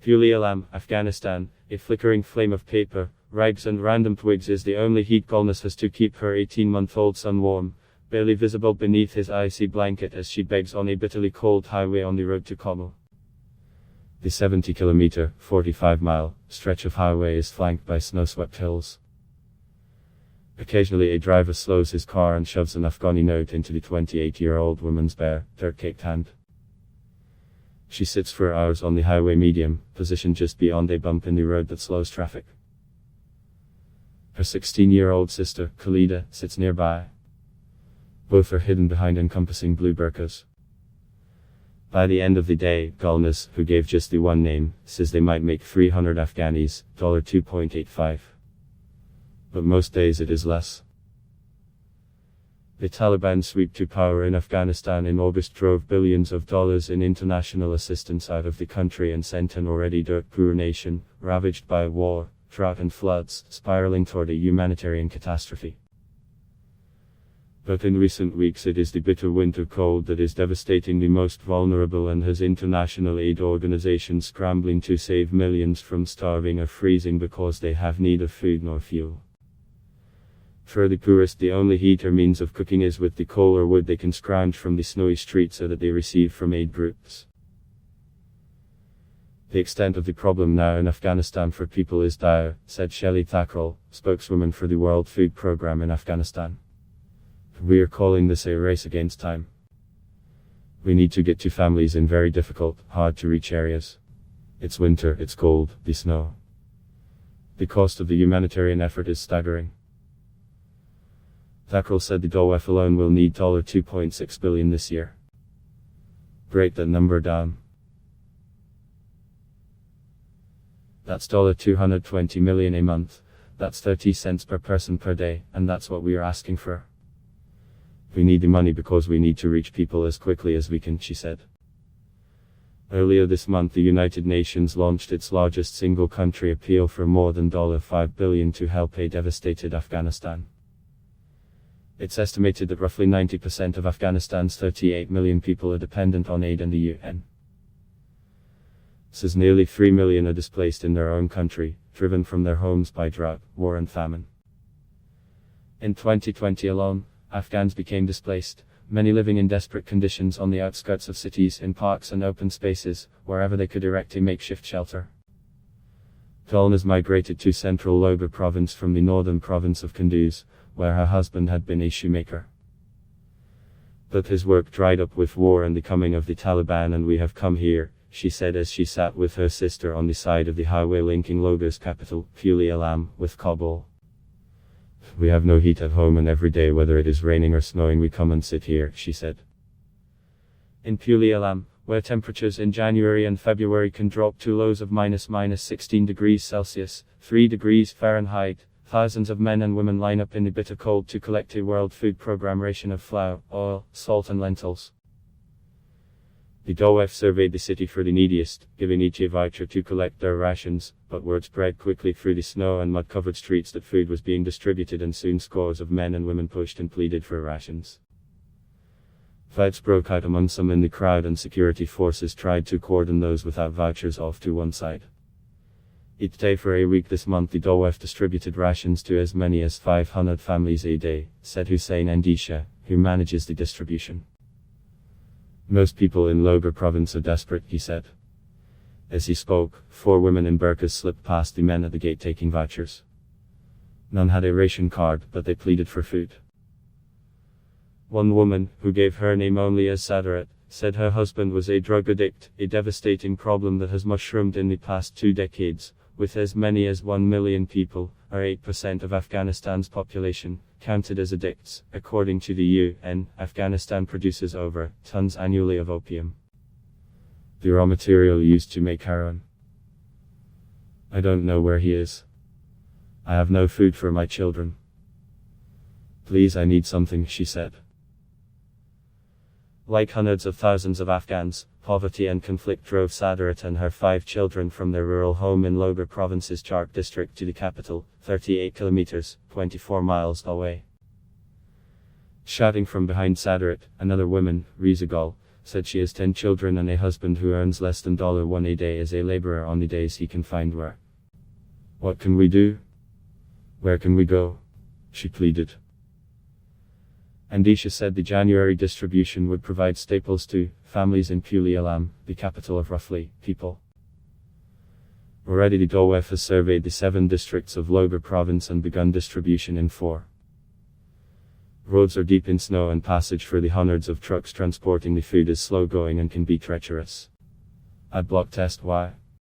Puli Alam, Afghanistan. A flickering flame of paper, rags and random twigs is the only heat Gulnaz has to keep her 18-month-old son warm, barely visible beneath his icy blanket as she begs on a bitterly cold highway on the road to Kabul. The 70-kilometer, 45-mile stretch of highway is flanked by snow-swept hills. Occasionally a driver slows his car and shoves an Afghani note into the 28-year-old woman's bare, dirt-caked hand. She sits for hours on the highway medium, positioned just beyond a bump in the road that slows traffic. Her 16-year-old sister, Khalida, sits nearby. Both are hidden behind encompassing blue burqas. By the end of the day, Gulnaz, who gave just the one name, says they might make 300 Afghanis, $2.85. But most days it is less. The Taliban sweep to power in Afghanistan in August drove billions of dollars in international assistance out of the country and sent an already dirt-poor nation, ravaged by war, drought and floods, spiraling toward a humanitarian catastrophe. But in recent weeks it is the bitter winter cold that is devastating the most vulnerable and has international aid organizations scrambling to save millions from starving or freezing because they have neither food nor fuel. For the poorest, the only heat or means of cooking is with the coal or wood they can scrounge from the snowy streets or that they receive from aid groups. The extent of the problem now in Afghanistan for people is dire, said Shelley Thakral, spokeswoman for the World Food Programme in Afghanistan. We are calling this a race against time. We need to get to families in very difficult, hard to reach areas. It's winter, it's cold, the snow. The cost of the humanitarian effort is staggering. Thakral said the WEF alone will need $2.6 billion this year. Break that number down. That's $220 million a month. That's 30 cents per person per day, and that's what we are asking for. We need the money because we need to reach people as quickly as we can, she said. Earlier this month, the United Nations launched its largest single country appeal for more than $5 billion to help a devastated Afghanistan. It's estimated that roughly 90% of Afghanistan's 38 million people are dependent on aid and the UN. Says nearly 3 million are displaced in their own country, driven from their homes by drought, war and famine. In 2020 alone, Afghans became displaced, many living in desperate conditions on the outskirts of cities, in parks and open spaces, wherever they could erect a makeshift shelter. Gulnaz migrated to central Logar province from the northern province of Kunduz, where her husband had been a shoemaker. But his work dried up with war and the coming of the Taliban, and we have come here, she said as she sat with her sister on the side of the highway linking Logar's capital, Puli Alam, with Kabul. We have no heat at home, and every day, whether it is raining or snowing, we come and sit here, she said. In Puli Alam, where temperatures in January and February can drop to lows of -16 degrees Celsius, 3 degrees Fahrenheit, thousands of men and women line up in the bitter cold to collect a World Food Programme ration of flour, oil, salt and lentils. The WEF surveyed the city for the neediest, giving each a voucher to collect their rations, but word spread quickly through the snow and mud-covered streets that food was being distributed, and soon scores of men and women pushed and pleaded for rations. Fights broke out among some in the crowd, and security forces tried to cordon those without vouchers off to one side. Each day for a week this month, the WEF distributed rations to as many as 500 families a day, said Hussein Andisha, who manages the distribution. Most people in Logar province are desperate, he said. As he spoke, 4 women in burqas slipped past the men at the gate taking vouchers. None had a ration card, but they pleaded for food. One woman, who gave her name only as Sadarat, said her husband was a drug addict, a devastating problem that has mushroomed in the past 2 decades, with as many as 1 million people, or 8% of Afghanistan's population, counted as addicts. According to the UN, Afghanistan produces over tons annually of opium, the raw material used to make heroin. I don't know where he is. I have no food for my children. Please, I need something, she said. Like hundreds of thousands of Afghans, poverty and conflict drove Sadarat and her 5 children from their rural home in Logar province's Chark district to the capital, 38 kilometers, 24 miles away. Shouting from behind Sadarat, another woman, Riza Gul, said she has 10 children and a husband who earns less than $1 a day as a laborer on the days he can find work. What can we do? Where can we go? She pleaded. Andisha said the January distribution would provide staples to families in Puli Alam, the capital of roughly people. Already the DOF has surveyed the 7 districts of Logar province and begun distribution in 4. Roads are deep in snow and passage for the hundreds of trucks transporting the food is slow going and can be treacherous. Ad block test why.